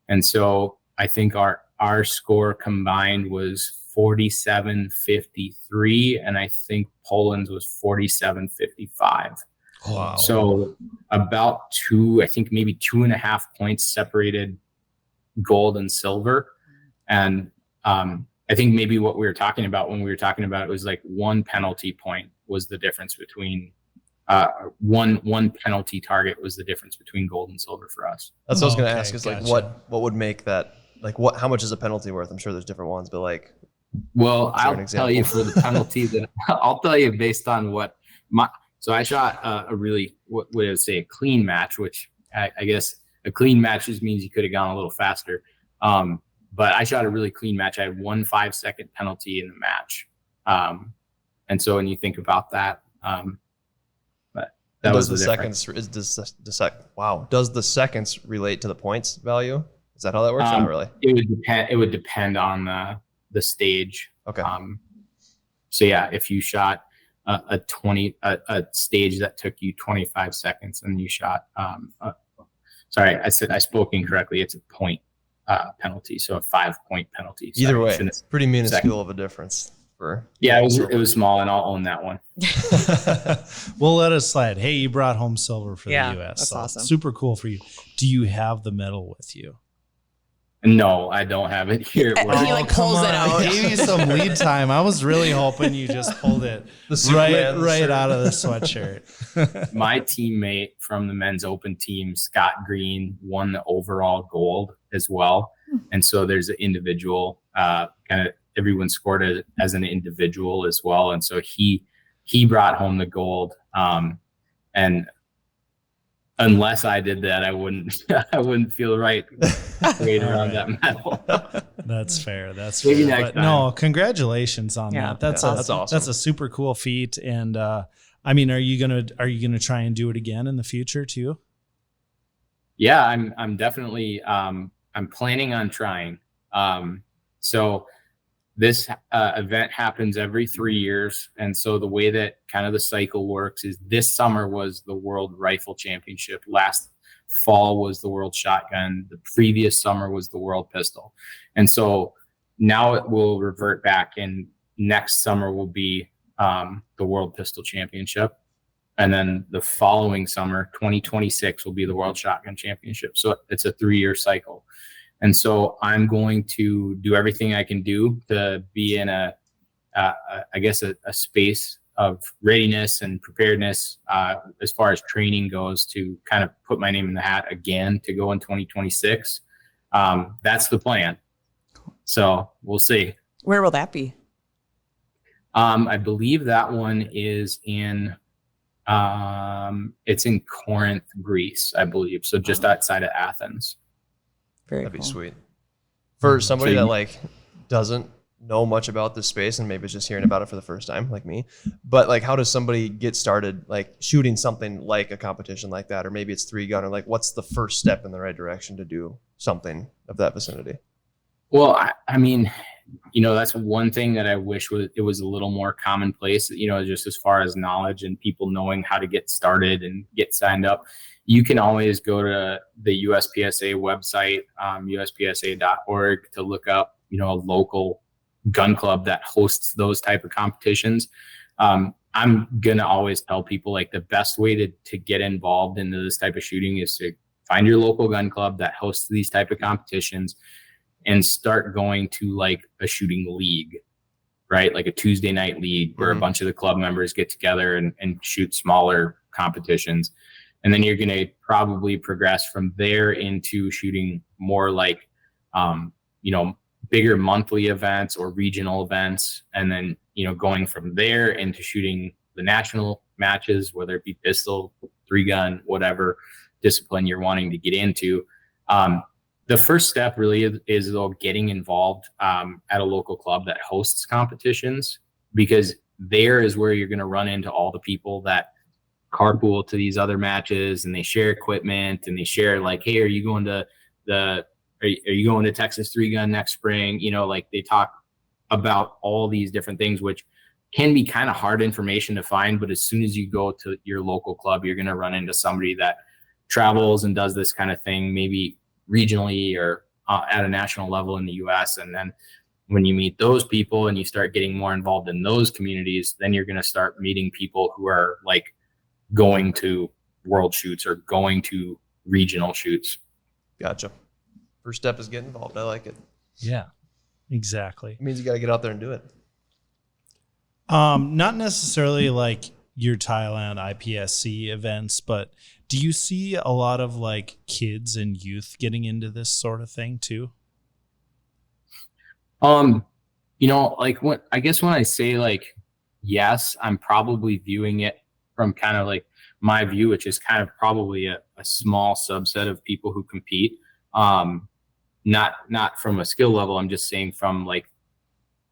And so I think our score combined was 47-53, and I think Poland's was 47-55. Wow. So about I think maybe 2.5 points separated gold and silver. And I think maybe what we were talking about when we were talking about it was like 1 penalty point was the difference between one penalty target was the difference between gold and silver for us. That's what I was going to ask is gotcha. like what would make that, like how much is a penalty worth? I'm sure there's different ones, but like, well, I'll tell you for the penalty that I'll tell you based on what so I shot a really, what would I say, a clean match, which I guess a clean match just means you could have gone a little faster. But I shot a really clean match. I had 1 5-second penalty in the match. And so when you think about that, but that was the seconds. Does the seconds relate to the points value? Is that how that works? Not really. It would depend on the stage. Okay. So yeah, if you shot a stage that took you 25 seconds and you shot, sorry, I spoke incorrectly. It's a point penalty, so a 5-point penalty. Either way, it's pretty minuscule of a difference. It was small, and I'll own that one. We'll let it slide. Hey, you brought home silver for the U.S. That's awesome. Super cool for you. Do you have the medal with you? No, I don't have it here. He like pulls it out. I gave you some lead time. I was really hoping you just pulled it right out of the sweatshirt. My teammate from the men's open team, Scott Green, won the overall gold as well. And so there's an individual, kind of everyone scored it as an individual as well. And so he brought home the gold. And unless I did that, I wouldn't feel right around that medal. That's fair. That's maybe fair. next time. No, congratulations on that. That's awesome. That's a super cool feat. And I mean, are you gonna try and do it again in the future too? Yeah, I'm definitely I'm planning on trying. So this event happens every 3 years. And so the way that kind of the cycle works is this summer was the World Rifle Championship. Last fall was the World Shotgun. The previous summer was the World Pistol. And so now it will revert back, and next summer will be the World Pistol Championship. And then the following summer, 2026, will be the World Shotgun Championship. So it's a 3-year cycle. And so I'm going to do everything I can do to be in a space of readiness and preparedness as far as training goes, to kind of put my name in the hat again to go in 2026. That's the plan. So we'll see. Where will that be? I believe that one is in it's in Corinth, Greece, I believe. So just outside of Athens. That'd be sweet. For somebody that like doesn't know much about this space and maybe is just hearing about it for the first time, like me, but like, how does somebody get started like shooting something like a competition like that? Or maybe it's 3-gun, or like, what's the first step in the right direction to do something of that vicinity? Well, I mean, that's one thing that I wish it was a little more commonplace, just as far as knowledge and people knowing how to get started and get signed up. You can always go to the USPSA website, uspsa.org, to look up, a local gun club that hosts those type of competitions. I'm going to always tell people, like, the best way to get involved into this type of shooting is to find your local gun club that hosts these type of competitions and start going to like a shooting league, right? Like a Tuesday night league where a bunch of the club members get together and shoot smaller competitions. And then you're going to probably progress from there into shooting more like, bigger monthly events or regional events. And then, going from there into shooting the national matches, whether it be pistol, 3-gun, whatever discipline you're wanting to get into. The first step really is though getting involved at a local club that hosts competitions, because there is where you're going to run into all the people that carpool to these other matches, and they share equipment, and they share like, hey, are you going to Texas 3-gun next spring? Like they talk about all these different things, which can be kind of hard information to find. But as soon as you go to your local club, you're going to run into somebody that travels and does this kind of thing, maybe regionally or at a national level in the US. And then when you meet those people and you start getting more involved in those communities, then you're going to start meeting people who are like going to world shoots or going to regional shoots. Gotcha. First step is get involved. I like it. Yeah, exactly. It means you got to get out there and do it. Not necessarily like your Thailand IPSC events, but do you see a lot of like kids and youth getting into this sort of thing too? Like when I say like, yes, I'm probably viewing it from kind of like my view, which is kind of probably a small subset of people who compete. Not from a skill level. I'm just saying from like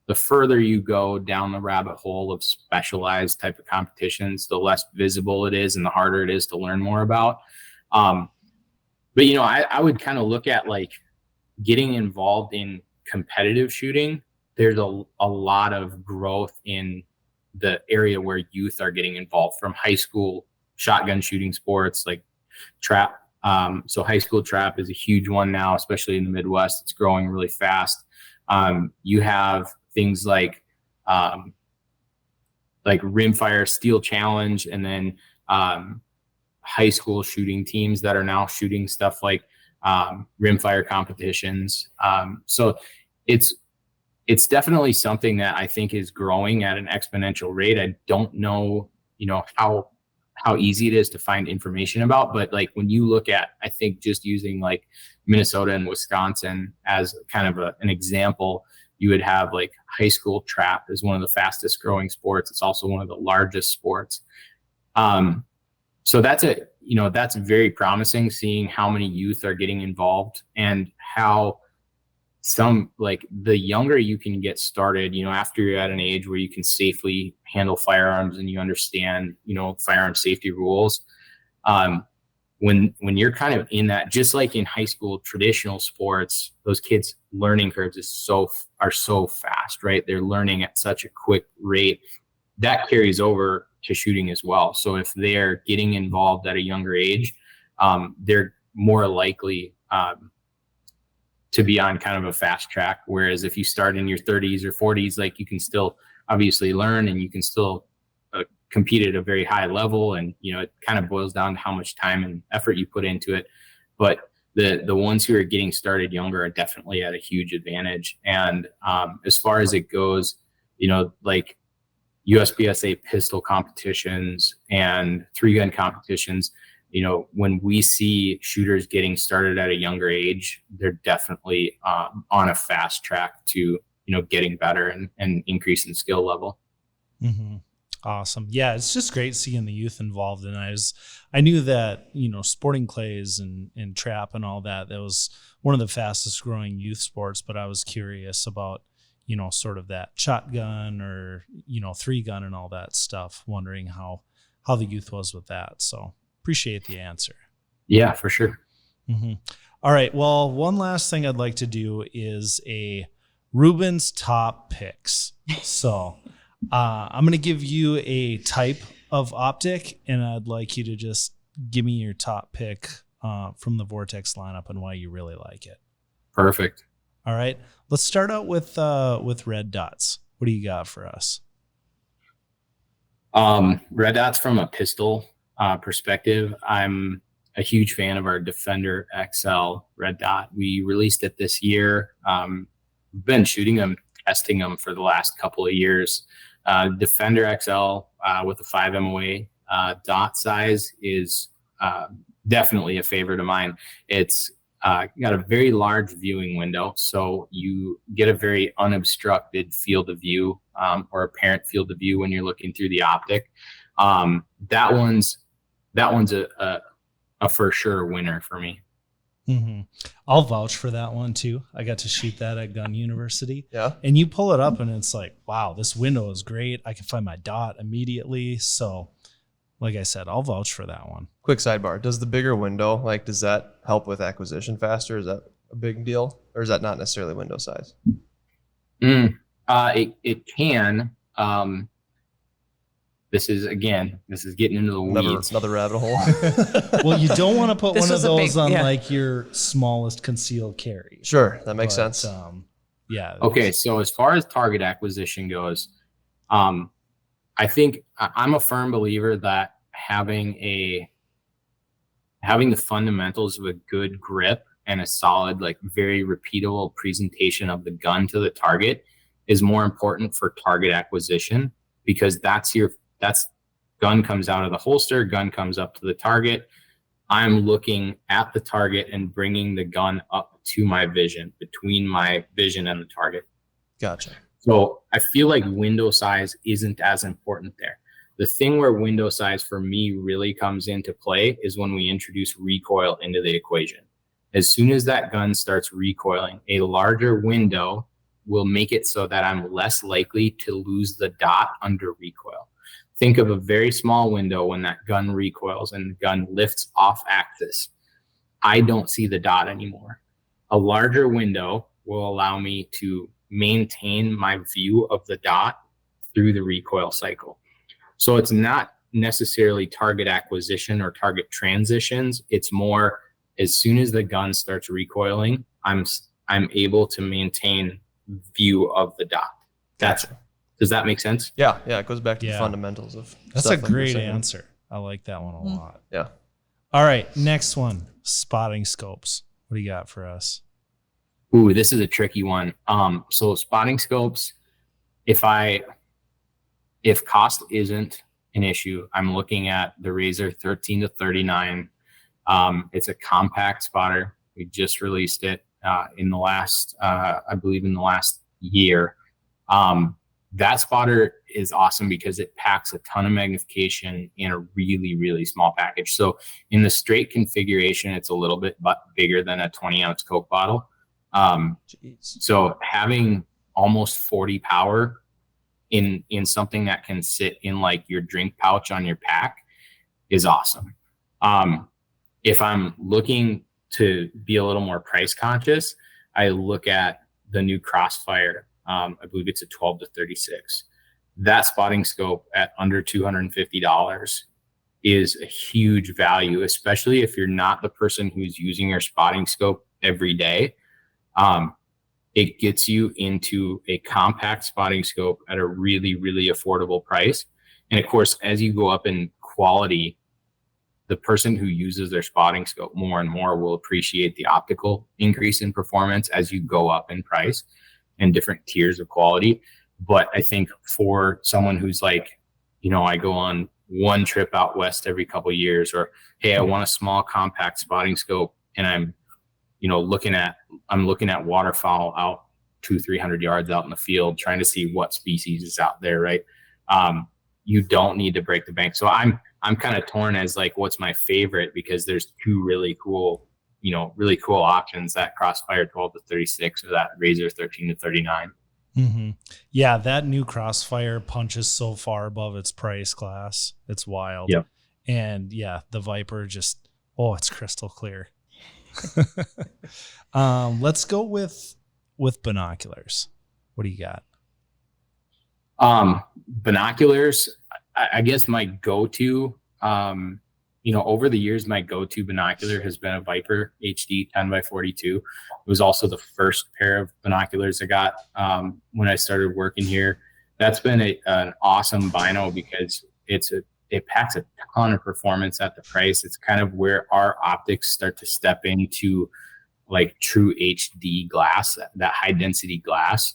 the further you go down the rabbit hole of specialized type of competitions, the less visible it is and the harder it is to learn more about. But I would kind of look at like getting involved in competitive shooting. There's a lot of growth in the area where youth are getting involved, from high school shotgun shooting sports like trap. So high school trap is a huge one now, especially in the Midwest. It's growing really fast. You have things like rimfire steel challenge, and then high school shooting teams that are now shooting stuff like rimfire competitions. So it's definitely something that I think is growing at an exponential rate. I don't know, how easy it is to find information about, but like when you look at, I think just using like Minnesota and Wisconsin as kind of an example, you would have like high school trap is one of the fastest growing sports. It's also one of the largest sports. So that's very promising, seeing how many youth are getting involved and how some, like, the younger you can get started, after you're at an age where you can safely handle firearms and you understand, firearm safety rules. When you're kind of in that, just like in high school traditional sports, those kids' learning curves are so fast, right? They're learning at such a quick rate that carries over to shooting as well. So if they're getting involved at a younger age, they're more likely to be on kind of a fast track. Whereas if you start in your 30s or 40s, like, you can still obviously learn and you can still compete at a very high level. And, it kind of boils down to how much time and effort you put into it. But the ones who are getting started younger are definitely at a huge advantage. And as far as it goes, like USPSA pistol competitions and 3-gun competitions, when we see shooters getting started at a younger age, they're definitely on a fast track to, getting better and increasing skill level. Mm-hmm. Awesome. Yeah, it's just great seeing the youth involved. And I knew that, sporting clays and trap and all that was one of the fastest growing youth sports, but I was curious about, sort of that shotgun or, 3-gun and all that stuff, wondering how the youth was with that. So appreciate the answer. Yeah, for sure. Mm-hmm. All right. Well, one last thing I'd like to do is a Reuben's top picks. So I'm going to give you a type of optic, and I'd like you to just give me your top pick from the Vortex lineup and why you really like it. Perfect. All right. Let's start out with red dots. What do you got for us? Red dots from a pistol perspective. I'm a huge fan of our Defender XL red dot. We released it this year. We've been shooting them, testing them for the last couple of years. Defender XL with a 5 MOA dot size is definitely a favorite of mine. It's got a very large viewing window, so you get a very unobstructed field of view, or apparent field of view when you're looking through the optic. That one's a for sure winner for me. Mm-hmm. I'll vouch for that one too. I got to shoot that at Gun University. Yeah. And you pull it up and it's like, wow, this window is great. I can find my dot immediately. So like I said, I'll vouch for that one. Quick sidebar. Does the bigger window, does that help with acquisition faster? Is that a big deal? Or is that not necessarily window size? It can. this is getting into the weeds. Another rabbit hole. Well, you don't want to put This one of was a those big- on yeah. like your smallest concealed carry. Sure, that makes But, sense. Yeah. Okay, so as far as target acquisition goes, I think I'm a firm believer that having the fundamentals of a good grip and a solid, like very repeatable presentation of the gun to the target is more important for target acquisition, because that's gun comes out of the holster, gun comes up to the target. I'm looking at the target and bringing the gun up to my vision, between my vision and the target. Gotcha. So I feel like window size isn't as important there. The thing where window size for me really comes into play is when we introduce recoil into the equation. As soon as that gun starts recoiling, a larger window will make it so that I'm less likely to lose the dot under recoil. Think of a very small window when that gun recoils and the gun lifts off axis. I don't see the dot anymore. A larger window will allow me to maintain my view of the dot through the recoil cycle. So it's not necessarily target acquisition or target transitions. It's more, as soon as the gun starts recoiling, I'm able to maintain view of the dot. Does that make sense? Yeah, it goes back to the Yeah. fundamentals of That's stuff a like you're great saying. answer. I like that one a lot. Yeah. All right. Next one, spotting scopes. What do you got for us? Ooh, this is a tricky one. So spotting scopes, if cost isn't an issue, I'm looking at the Razor 13 to 39. It's a compact spotter. We just released it in the last year. That spotter is awesome because it packs a ton of magnification in a really, really small package. So in the straight configuration, it's a little bit bigger than a 20-ounce Coke bottle. So having almost 40 power in something that can sit in like your drink pouch on your pack is awesome. If I'm looking to be a little more price conscious, I look at the new Crossfire. I believe it's a 12 to 36. That spotting scope at under $250 is a huge value, especially if you're not the person who's using your spotting scope every day. It gets you into a compact spotting scope at a really, really affordable price. And of course, as you go up in quality, the person who uses their spotting scope more and more will appreciate the optical increase in performance as you go up in price and different tiers of quality. But I think for someone who's like, I go on one trip out west every couple of years, or, hey, I want a small compact spotting scope, and I'm looking at waterfowl out 200-300 yards out in the field, trying to see what species is out there. Right. You don't need to break the bank. So I'm kind of torn as like, what's my favorite, because there's two really cool options, that Crossfire 12 to 36 or that Razor 13 to 39. Mm-hmm. Yeah. That new Crossfire punches so far above its price class. It's wild. Yep. And yeah, the Viper it's crystal clear. Let's go with binoculars. What do you got? Binoculars, I guess my go-to, over the years, my go-to binocular has been a Viper HD 10x42. It was also the first pair of binoculars I got when I started working here. That's been an awesome bino because it packs a ton of performance at the price. It's kind of where our optics start to step into like true HD glass, that high density glass.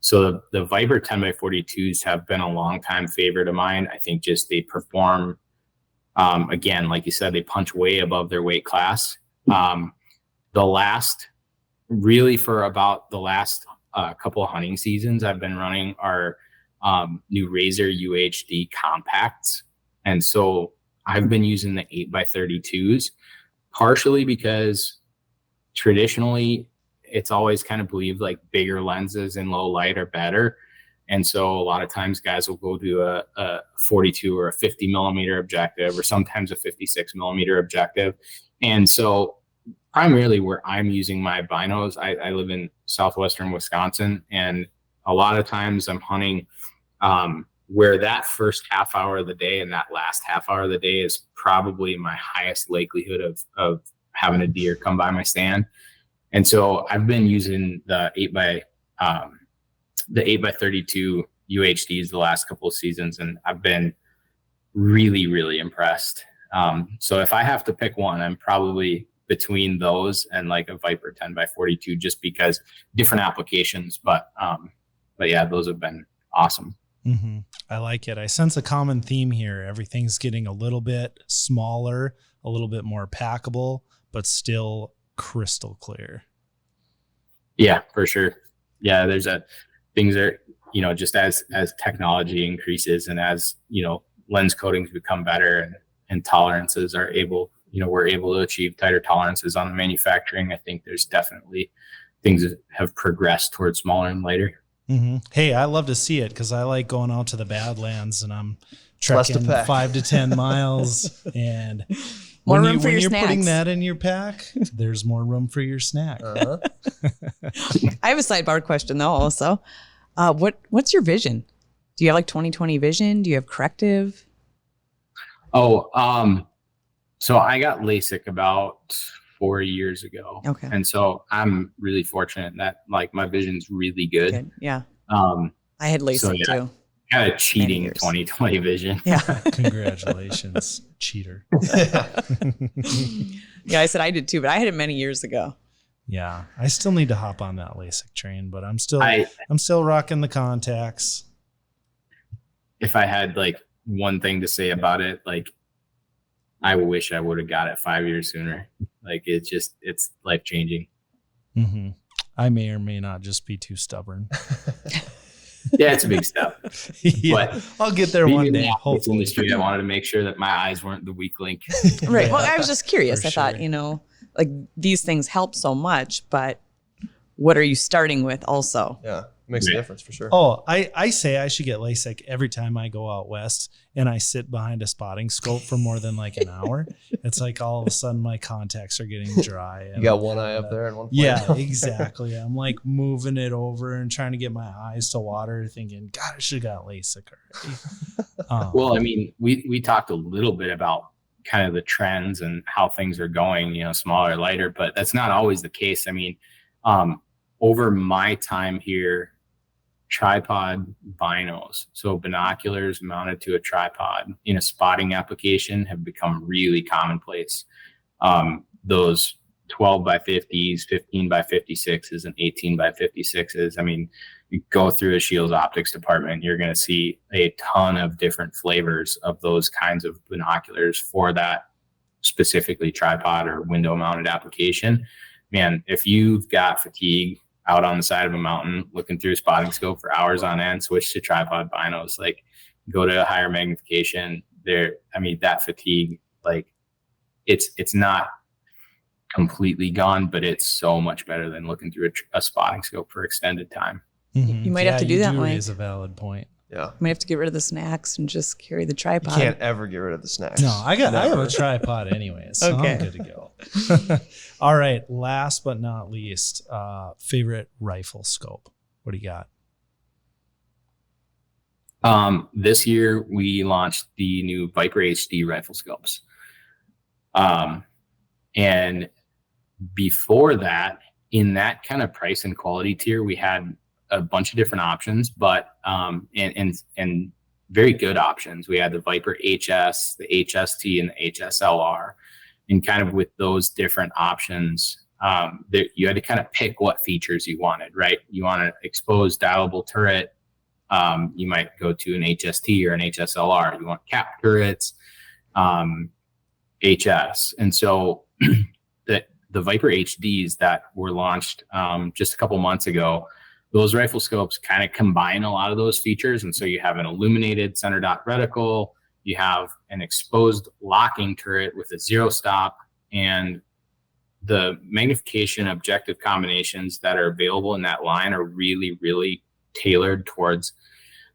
So the Viper 10x42s have been a long time favorite of mine. I think just they perform, again, like you said, they punch way above their weight class. For about the last couple of hunting seasons, I've been running our new Razor UHD compacts. And so I've been using the 8x32s, partially because traditionally it's always kind of believed like bigger lenses in low light are better. And so a lot of times guys will go to a 42 or a 50 millimeter objective, or sometimes a 56 millimeter objective. And so primarily where I'm using my binos, I live in southwestern Wisconsin, and a lot of times I'm hunting where that first half hour of the day and that last half hour of the day is probably my highest likelihood of having a deer come by my stand. And so I've been using the 8x32 UHDs the last couple of seasons, and I've been really, really impressed. So if I have to pick one, I'm probably between those and like a Viper 10x42, just because different applications. But yeah, those have been awesome. Mm-hmm. I like it. I sense a common theme here. Everything's getting a little bit smaller, a little bit more packable, but still crystal clear. Yeah, for sure. Yeah, things are, just as technology increases and as, lens coatings become better and tolerances are able, we're able to achieve tighter tolerances on the manufacturing. I think there's definitely things that have progressed towards smaller and lighter. Mm-hmm. Hey, I love to see it because I like going out to the Badlands and I'm trekking 5 to 10 miles. And more when room for your you're snacks. putting that in your pack, there's more room for your snack. Uh-huh. I have a sidebar question though also. What's your vision? Do you have like 20/20 vision? Do you have corrective? So I got LASIK about 4 years ago. Okay. And so I'm really fortunate that like my vision's really good. Good. Yeah. I I had LASIK too. got a cheating years. 20/20 vision. Yeah. Congratulations, cheater. Yeah, I said I did too, but I had it many years ago. Yeah, I still need to hop on that LASIK train, but I'm still rocking the contacts. If I had like one thing to say about it, like I wish I would have got it 5 years sooner. Like it's life changing. Mm-hmm. I may or may not just be too stubborn. Yeah, it's a big step. Yeah, But I'll get there one day. Hopefully. Industry, I wanted to make sure that my eyes weren't the weak link. Right. Yeah, Well, I was just curious. for I thought, sure. like these things help so much, but what are you starting with also? Yeah, it makes a difference for sure. Oh, I say I should get LASIK every time I go out west and I sit behind a spotting scope for more than like an hour. It's like all of a sudden my contacts are getting dry. And You got one eye up there and one. Yeah, exactly. I'm like moving it over and trying to get my eyes to water, thinking, God, I should have got LASIK already. Well, I mean, we talked a little bit about kind of the trends and how things are going, smaller, lighter, but that's not always the case. I mean, over my time here, tripod binos, so binoculars mounted to a tripod in a spotting application, have become really commonplace. Those 12x50s, 15x56s, and 18x56s. I mean, you go through a SCHEELS Optics department, you're going to see a ton of different flavors of those kinds of binoculars for that specifically tripod or window mounted application. Man, if you've got fatigue out on the side of a mountain, looking through a spotting scope for hours on end, switch to tripod binos, like go to a higher magnification there. I mean, that fatigue, like it's not completely gone, but it's so much better than looking through a spotting scope for extended time. Mm-hmm. You might have to do that, Mike. Raise a valid point. Yeah. You might have to get rid of the snacks and just carry the You tripod. can't ever get rid of the snacks. No, I have a tripod anyways, so Okay. I'm good to go. All right, last but not least, favorite rifle scope. What do you got? This year we launched the new Viper HD rifle scopes. And before that, in that kind of price and quality tier, we had a bunch of different options, but and very good options. We had the Viper HS, the HST, and the HSLR. And kind of with those different options, you had to kind of pick what features you wanted, right? You want an exposed dialable turret. You might go to an HST or an HSLR. You want cap turrets, HS. And so the Viper HDs that were launched just a couple months ago, those rifle scopes kind of combine a lot of those features. And so you have an illuminated center dot reticle, you have an exposed locking turret with a zero stop, and the magnification objective combinations that are available in that line are really, really tailored towards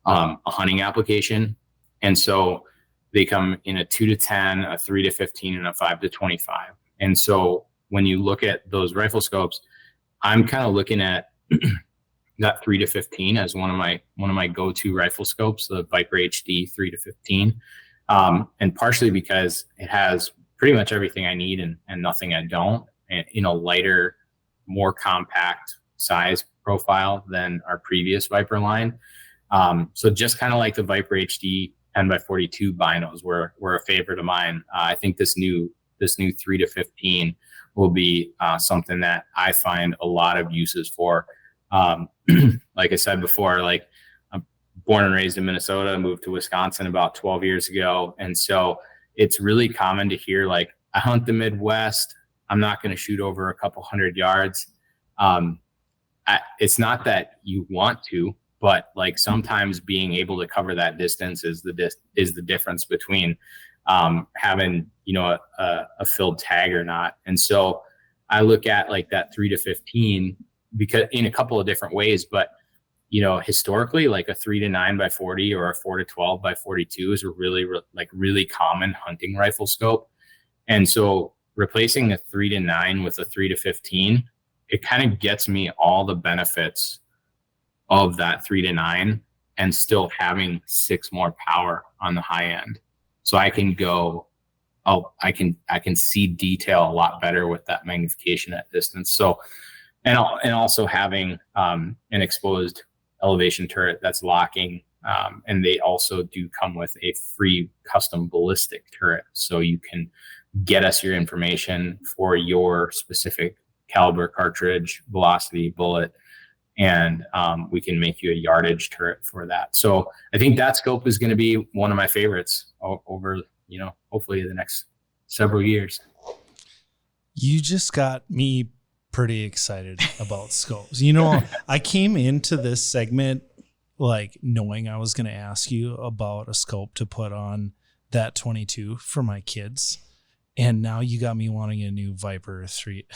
a hunting application. And so they come in a 2 to 10, a 3 to 15, and a 5 to 25. And so when you look at those rifle scopes, I'm kind of looking at that 3 to 15 as one of my go-to rifle scopes, the Viper HD 3 to 15. And partially because it has pretty much everything I need and nothing I don't, and in a lighter, more compact size profile than our previous Viper line. So just kind of like the Viper HD 10x42 binos were a favorite of mine. I think this new 3 to 15 will be something that I find a lot of uses for. Like I said before, like I'm born and raised in Minnesota, moved to Wisconsin about 12 years ago. And so it's really common to hear, like, I hunt the Midwest. I'm not going to shoot over a couple 100 yards. It's not that you want to, but like sometimes being able to cover that distance is the difference between having, a filled tag or not. And so I look at like that 3 to 15 because in a couple of different ways, but historically, like a 3 to 9x40 or a 4 to 12x42 is a really common hunting rifle scope. And so replacing a 3 to 9 with a 3 to 15, it kind of gets me all the benefits of that 3 to 9 and still having 6 more power on the high end. So I can go, I can see detail a lot better with that magnification at distance. So, and also having an exposed elevation turret that's locking. And they also do come with a free custom ballistic turret. So you can get us your information for your specific caliber, cartridge, velocity, bullet, and we can make you a yardage turret for that. So I think that scope is going to be one of my favorites over, hopefully the next several years. You just got me pretty excited about scopes. I came into this segment like knowing I was going to ask you about a scope to put on that 22 for my kids. And now you got me wanting a new Viper 3.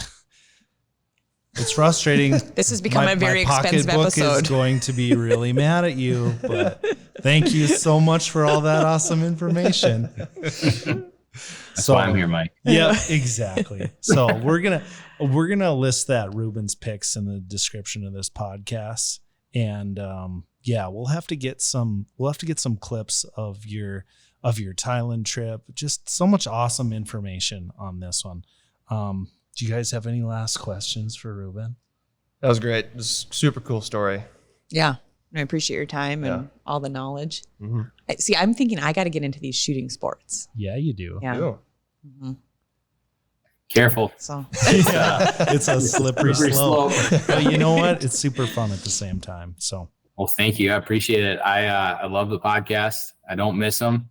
It's frustrating. This has become a very expensive episode. My pocketbook is going to be really mad at you, but thank you so much for all that awesome information. That's why I'm here, Mike. Yeah, exactly. So we're gonna list that Reuben's picks in the description of this podcast, and we'll have to get some clips of your Thailand trip. Just so much awesome information on this one. Do you guys have any last questions for Reuben? That was great. It was a super cool story. Yeah. I appreciate your time and all the knowledge. Mm-hmm. See, I'm thinking I got to get into these shooting sports. Yeah, you do. Yeah. Mm-hmm. Careful. So it's a slippery slope. But you know what? It's super fun at the same time. So. Well, thank you. I appreciate it. I love the podcast. I don't miss them.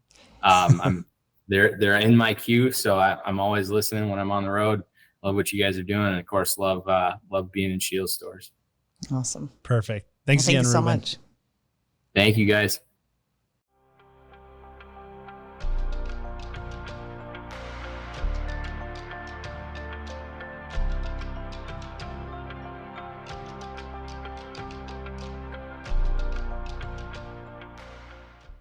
They're in my queue, so I'm always listening when I'm on the road. Love what you guys are doing, and of course, love being in SCHEELS stores. Awesome. Perfect. Thanks again, Reuben. Reuben. So much. Thank you, guys.